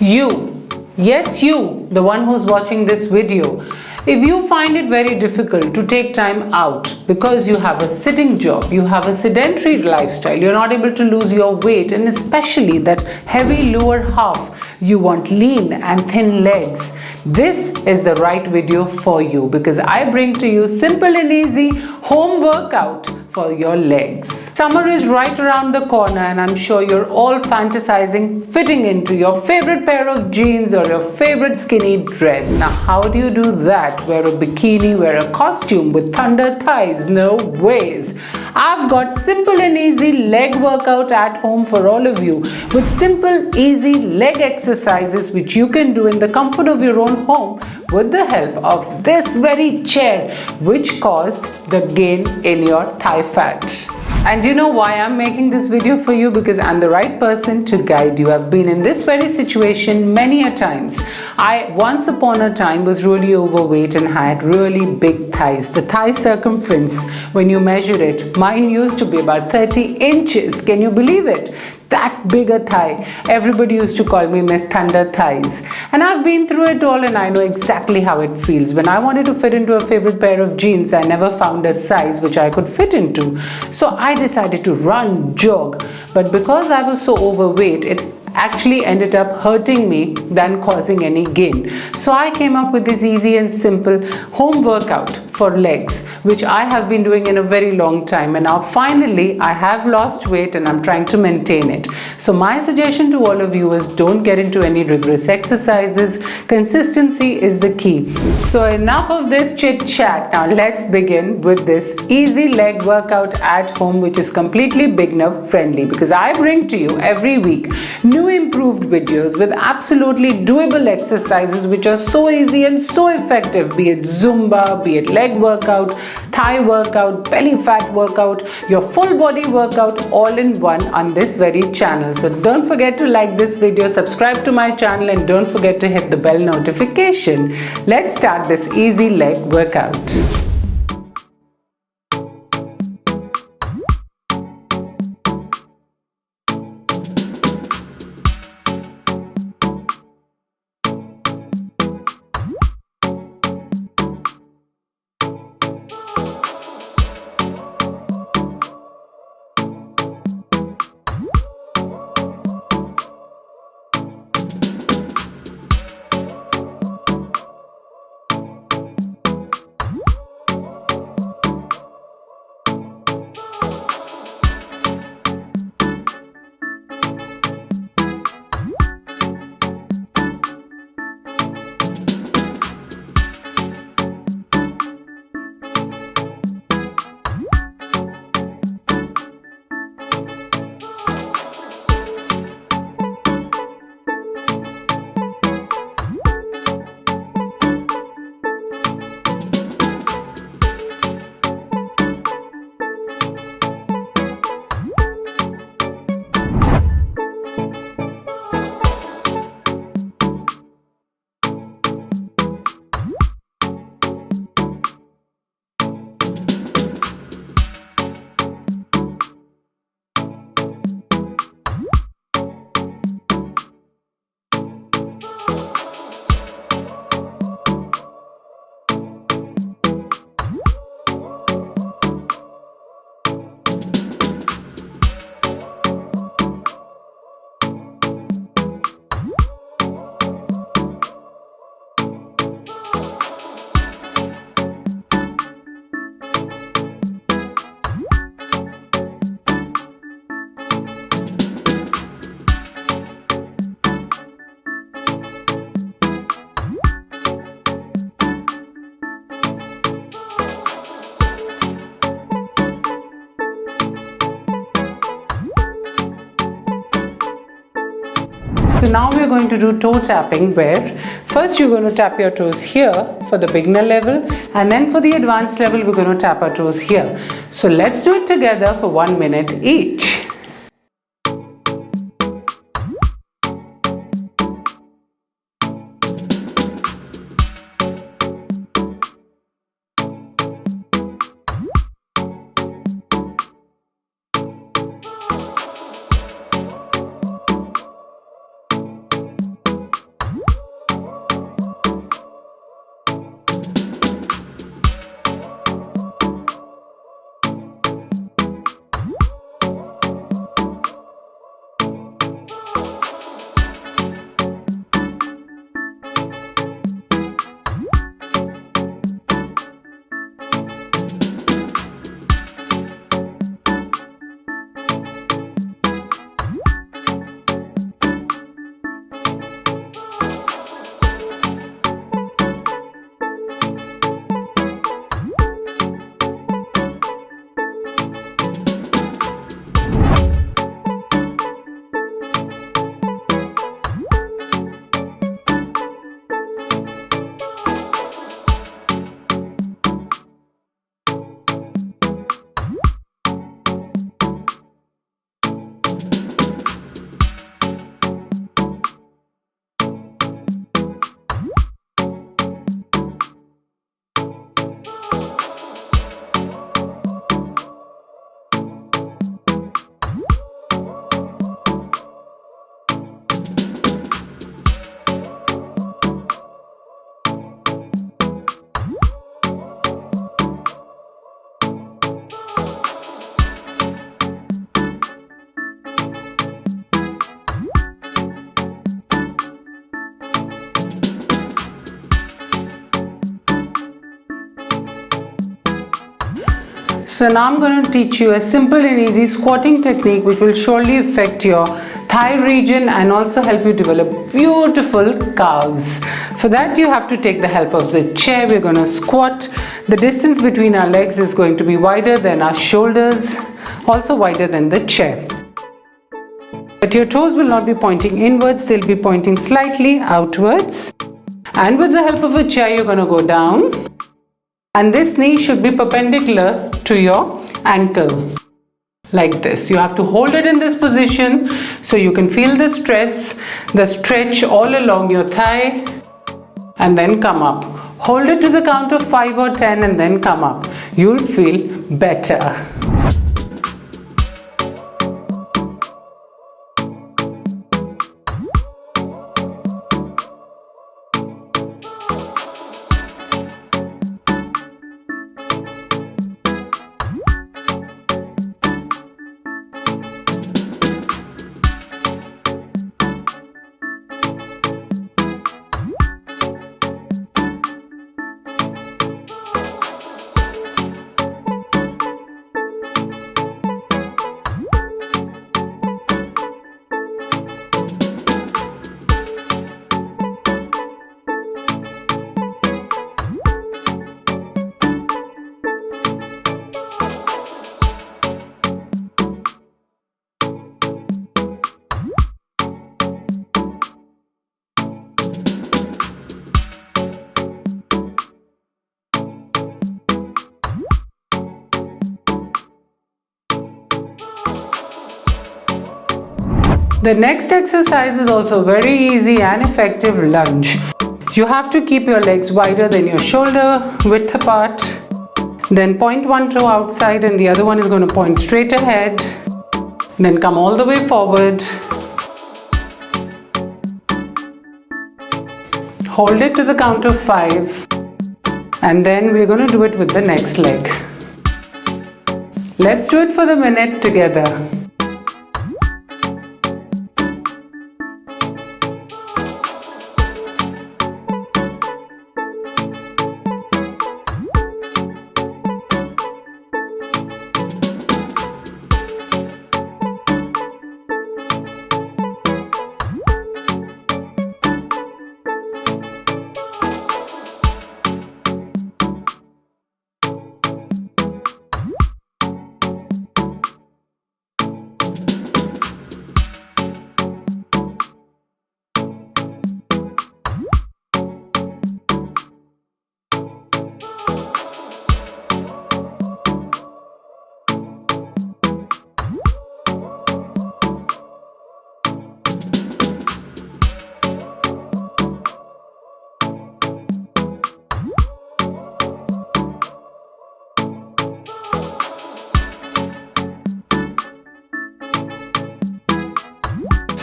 You, yes you, the one who's watching this video, if you find it very difficult to take time out because you have a sitting job, you have a sedentary lifestyle, you're not able to lose your weight, and especially that heavy lower half, you want lean and thin legs, this is the right video for you, because I bring to you simple and easy home workout for your legs. Summer is right around the corner, and I'm sure you're all fantasizing fitting into your favorite pair of jeans or your favorite skinny dress. Now, how do you do that? Wear a bikini, wear a costume with thunder thighs? No ways. I've got simple and easy leg workout at home for all of you, with simple, easy leg exercises which you can do in the comfort of your own home with the help of this very chair, which caused the gain in your thigh fat. And you know why I'm making this video for you? Because I'm the right person to guide you. I've been in this very situation many a times. I once upon a time was really overweight and had really big thighs. The thigh circumference, when you measure it, mine used to be about 30 inches. Can you believe it? That big a thigh. Everybody used to call me Miss Thunder Thighs. And I've been through it all, and I know exactly how it feels. When I wanted to fit into a favorite pair of jeans, I never found a size which I could fit into. So I decided to run, jog. But because I was so overweight, it actually ended up hurting me than causing any gain. So I came up with this easy and simple home workout for legs, which I have been doing in a very long time, and now finally I have lost weight and I'm trying to maintain it. So my suggestion to all of you is don't get into any rigorous exercises. Consistency is the key. So enough of this chit chat. Now let's begin with this easy leg workout at home, which is completely beginner friendly, because I bring to you every week new improved videos with absolutely doable exercises which are so easy and so effective, be it Zumba, be it leg workout, thigh workout, belly fat workout, your full body workout, all in one on this very channel. So don't forget to like this video, subscribe to my channel, and don't forget to hit the bell notification. Let's start this easy leg workout. So now we're going to do toe tapping, where first you're going to tap your toes here for the beginner level, and then for the advanced level we're going to tap our toes here. So let's do it together for 1 minute each. So now I'm going to teach you a simple and easy squatting technique which will surely affect your thigh region and also help you develop beautiful calves. For that you have to take the help of the chair. We're going to squat. The distance between our legs is going to be wider than our shoulders, also wider than the chair. But your toes will not be pointing inwards, they'll be pointing slightly outwards. And with the help of a chair you're going to go down. And this knee should be perpendicular to your ankle, like this. You have to hold it in this position so you can feel the stress, the stretch all along your thigh, and then come up. Hold it to the count of 5 or 10 and then come up. You'll feel better. The next exercise is also very easy and effective, lunge. You have to keep your legs wider than your shoulder width apart. Then point one toe outside and the other one is going to point straight ahead. Then come all the way forward. Hold it to the count of 5. And then we're going to do it with the next leg. Let's do it for the minute together.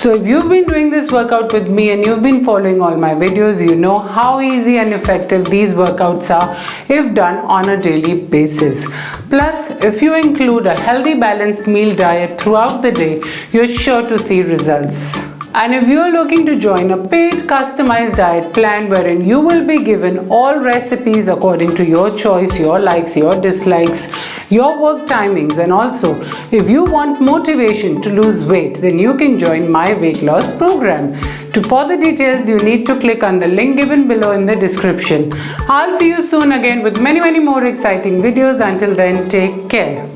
So if you've been doing this workout with me and you've been following all my videos, you know how easy and effective these workouts are if done on a daily basis. Plus, if you include a healthy balanced meal diet throughout the day, you're sure to see results. And if you are looking to join a paid customized diet plan wherein you will be given all recipes according to your choice, your likes, your dislikes, your work timings, and also if you want motivation to lose weight, then you can join my weight loss program. To further details, you need to click on the link given below in the description. I'll see you soon again with many more exciting videos. Until then, take care.